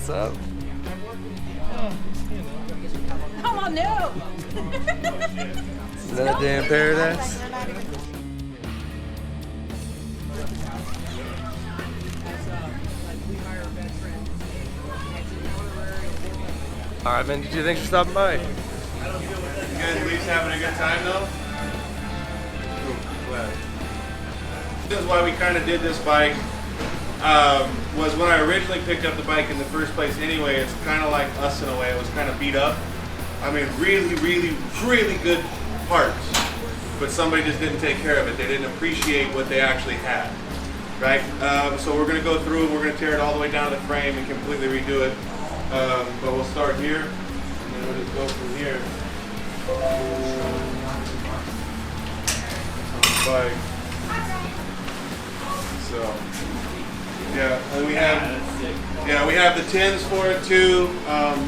What's up? Oh no! Another day in paradise. All right, man. Thanks for stopping by. You guys at least having a good time though? Cool, glad. This is why we kind of did this bike. Was when I originally picked up the bike in the first place anyway, it's kind of like us in a way. It was kind of beat up. I mean, really good parts. But somebody just didn't take care of it. They didn't appreciate what they actually had. Right? So we're going to go through and we're going to tear it all the way down to the frame and completely redo it. But we'll start here, and then we'll just go from here. Bike. So, yeah, and we have the tins for it too.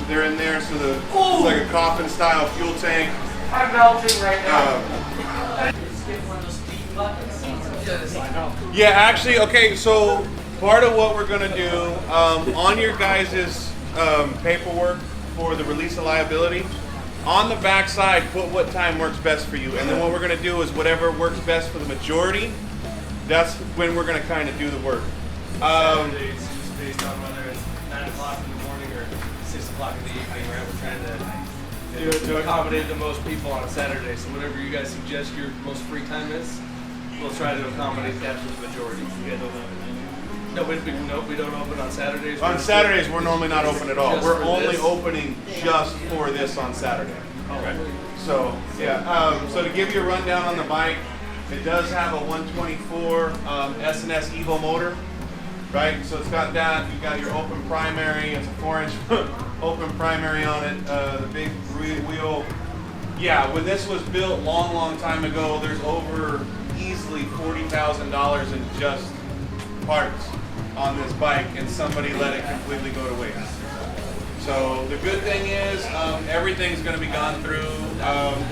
They're in there, so it's like a coffin style fuel tank. I'm melting right now. Yeah, actually, okay. So part of what we're gonna do on your guys' paperwork for the release of liability, on the back side, put what time works best for you, and then what we're gonna do is whatever works best for the majority. That's when we're gonna kind of do the work. Saturdays, just based on whether it's 9 o'clock in the morning or 6 o'clock in the evening, right? We're trying to accommodate the most people on a Saturday. So whatever you guys suggest your most free time is, we'll try to accommodate that for the majority. No, we don't open on Saturdays. On Saturdays, we're normally not open at all. Just We're for only this? opening just for this on Saturday. Okay. So, yeah. So to give you a rundown on the bike, it does have a 124 S&S Evo motor, right? So it's got that. You've got your open primary. It's a 4-inch open primary on it. The big wheel. Yeah, when this was built long time ago, there's over easily $40,000 in just parts on this bike, and somebody let it completely go to waste. So the good thing is everything's going to be gone through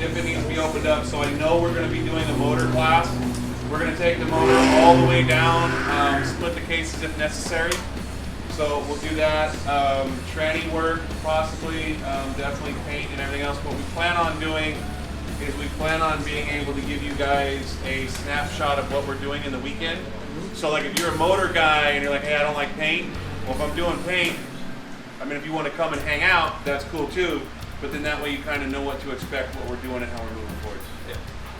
if it needs to be opened up. So I know we're going to be doing a motor class. We're going to take the motor all the way down, split the cases if necessary. So we'll do that. Tranny work, possibly, definitely paint and everything else. What we plan on doing is we plan on being able to give you guys a snapshot of what we're doing in the weekend. So like if you're a motor guy and you're like, hey, I don't like paint. Well, if I'm doing paint, I mean, if you want to come and hang out, that's cool too. But then that way you kind of know what to expect, what we're doing and how we're moving forward. Yeah.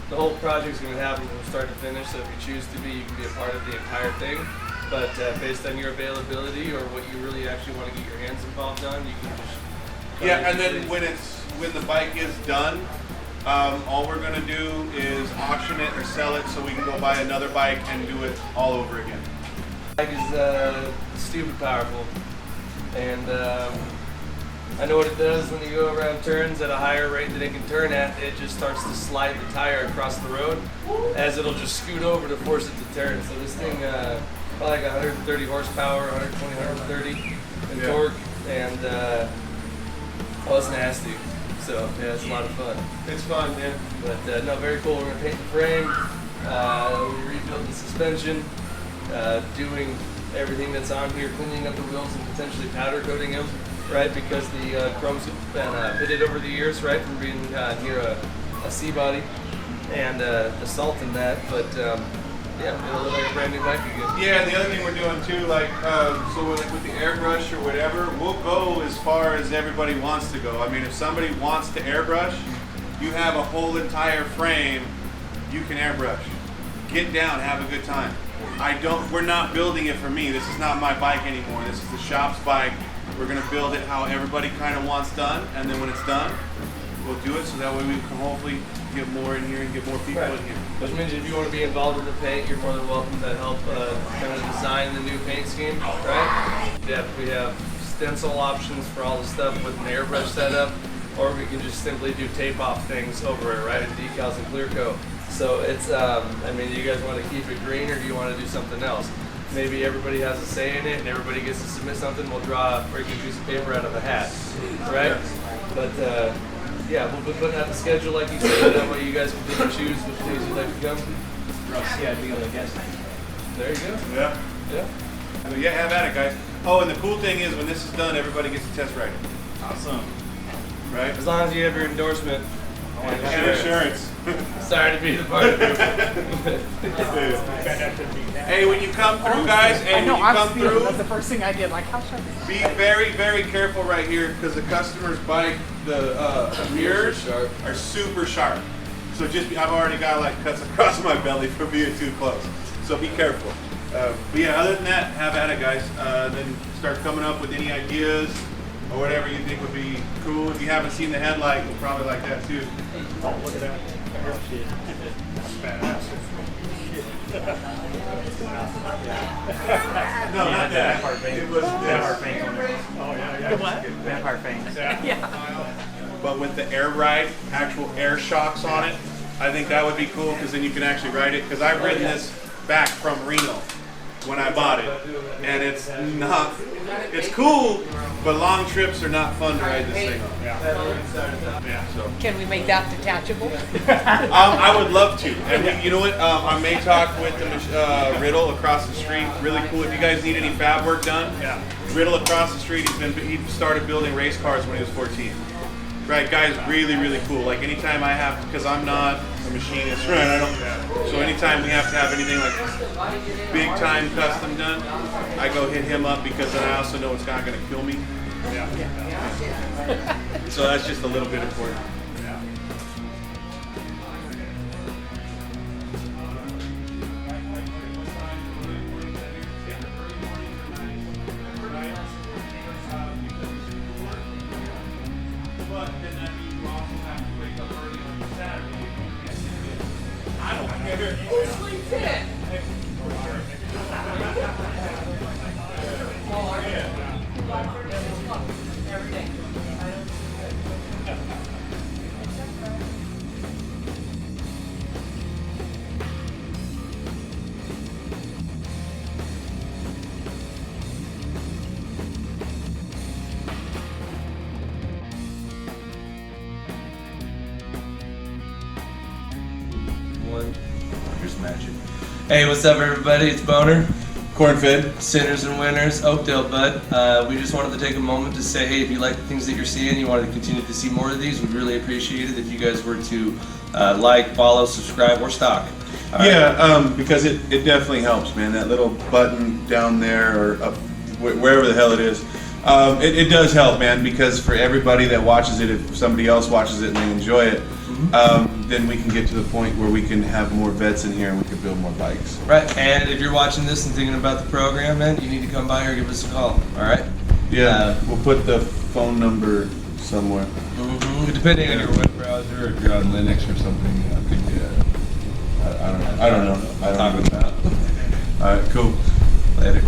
The whole project's going to happen from start to finish, so if you choose to be, you can be a part of the entire thing. But based on your availability or what you really actually want to get your hands involved on, you can just... Yeah, and then when the bike is done, all we're going to do is auction it or sell it so we can go buy another bike and do it all over again. The bike is stupid powerful. And I know what it does when you go around turns at a higher rate than it can turn at. It just starts to slide the tire across the road as it'll just scoot over to force it to turn. So this thing, probably like 130 horsepower, 120, 130 in torque, and it's nasty. So yeah, it's a lot of fun. It's fun, man. But no, very cool. We're gonna paint the frame. We rebuilt the suspension, doing everything that's on here, cleaning up the wheels and potentially powder coating them, right? Because the chrome's been pitted over the years, right, from being near a C body and the salt in that. But yeah, it'll look like a brand new bike again. Yeah, and the other thing we're doing too, like, so with the airbrush or whatever, we'll go as far as everybody wants to go. I mean, if somebody wants to airbrush, you have a whole entire frame, you can airbrush. Get down, have a good time. We're not building it for me. This is not my bike anymore. This is the shop's bike. We're gonna build it how everybody kind of wants done, and then when it's done, we'll do it so that way we can hopefully get more in here and get more people in here. Which means if you want to be involved in the paint, you're more than welcome to help kind of design the new paint scheme, right? Yeah, we have stencil options for all the stuff with an airbrush setup, or we can just simply do tape off things over it, right? And decals and clear coat. So it's, I mean, do you guys want to keep it green or do you want to do something else? Maybe everybody has a say in it and everybody gets to submit something. We'll draw a freaking piece of paper out of a hat, right? But yeah, we'll be putting out the schedule like you said. That way you guys can pick and choose which days you'd like to come. Yeah, I'd be able to guess. There you go. Yeah. Yeah. So yeah, have at it, guys. Oh, and the cool thing is when this is done, everybody gets to test ride it. Awesome. Right? As long as you have your endorsement. And And insurance. Sorry to be the part of it. Hey, when you come through, guys, I and know, when you I'm come speeding. through, That's the first thing I did. Like, how sharp is it? be very, very careful right here because the customer's bike, the mirrors sharp. are super sharp. So I've already got like cuts across my belly for being too close. So be careful. But yeah, other than that, have at it, guys. Then start coming up with any ideas or whatever you think would be cool. If you haven't seen the headlight, you'll probably like that too. Oh, look at that. Oh, shit. That's badass. No, not that. It was Vampire this. fangs on there. Oh, yeah. What? Vampire fangs. Yeah. But with the air ride, actual air shocks on it, I think that would be cool because then you can actually ride it. Because I've ridden this back from Reno when I bought it, and it's cool, but long trips are not fun to ride this thing on. Yeah. So. Can we make that detachable? I would love to. And you know what? I may talk with the Riddle across the street. Really cool. If you guys need any fab work done, Yeah. Riddle across the street. He started building race cars when he was 14. Right, guy's really, really cool. Like anytime I have, because I'm not a machinist, right? I don't. So anytime we have to have anything like big time custom done, I go hit him up because then I also know it's not going to kill me. Yeah. So that's just a little bit important. Yeah. But then that means you also have to wake up early on Saturday. I don't care. Who sleeps in? Every day. One. Here's magic. Hey, what's up, everybody? It's Boner. Cornfed. Sinners and winners, Oakdale Bud. We just wanted to take a moment to say, hey, if you like the things that you're seeing, you want to continue to see more of these, we'd really appreciate it if you guys were to like, follow, subscribe, or stock. All right? Yeah, because it definitely helps, man. That little button down there or up, wherever the hell it is, it does help, man. Because for everybody that watches it, if somebody else watches it and they enjoy it, then we can get to the point where we can have more vets in here and we can build more bikes. Right, and if you're watching this and thinking about the program, man, you need to come by or give us a call. All right? Yeah, we'll put the phone number somewhere. Depending on your web browser, if you're on Linux or something, I think. I don't know. I don't know. talking about. All right, cool. Later.